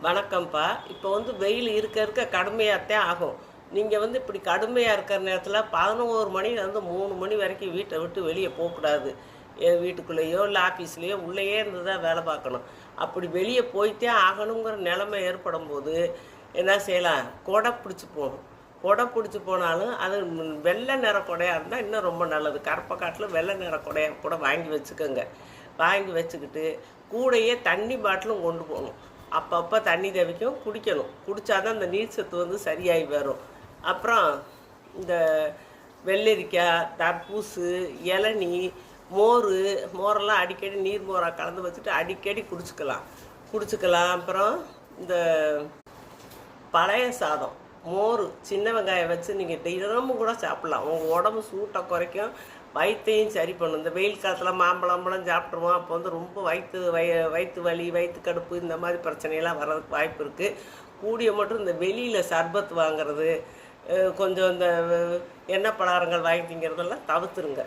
வணக்கம்ப்பா. இப்போ வெயில் இருக்க இருக்க கடுமையாத்தான் ஆகும். நீங்க இப்படி கடுமையா இருக்கிற நேரத்தில 11 மணிலேருந்து 3 மணி வரைக்கும் வீட்ட விட்டு வெளிய போக்கூடாது. வீட்டுக்குள்ளேயோ, இல்ல ஆஃபீஸ்லயோ உள்ளேயே இருந்து தான் வேலை பார்க்கணும். அப்படி வெளிய போய்த்தே ஆகணுங்கிற நிலைமை ஏற்படும்போது, என்ன செய்யலாம்? கொடை பிடிச்சு போணும். கொடை பிடிச்சு போனாலும், அது வெள்ளை நிற கொடையா இருந்தா இன்னும் ரொம்ப நல்லது. கருப்பை காட்டிலும் வெள்ளை நிற கொடையா கூட வாங்கி வச்சுக்கோங்க. வாங்கி வச்சுக்கிட்டு, கூடயே தண்ணி பாட்டிலும் கொண்டு போணும். அப்பப்போ தண்ணி தேவைக்கும் குடிக்கணும். குடித்தா தான் இந்த நீர் சத்து சரியாகி வரும். அப்புறம் இந்த வெள்ளரிக்காய், தர்பூசு, இளநீ, மோர் மோரெல்லாம் அடிக்கடி நீர் மோராக கலந்து வச்சுட்டு அடிக்கடி குடிச்சுக்கலாம். அப்புறம் இந்த பழைய சாதம், மோர், சின்ன வெங்காயம் வச்சு நீங்கள் தினமும் கூட சாப்பிட்லாம். உங்கள் உடம்பு சூட்டை குறைக்கும், வயிற்றையும் சரி பண்ணும். இந்த வெயில் காலத்தில் மாம்பழம்பழம் சாப்பிட்ருவோம். அப்போ ரொம்ப வயிற்று வலி, வயிற்று கடுப்பு இந்த மாதிரி பிரச்சனையெல்லாம் வர்றதுக்கு வாய்ப்பு இருக்குது. கூடிய மட்டும் இந்த வெளியில் சர்பத் வாங்கிறது, கொஞ்சம் இந்த எண்ணெய் பலகாரங்கள் வாங்கி திங்கிறதெல்லாம் தவிர்த்துருங்க.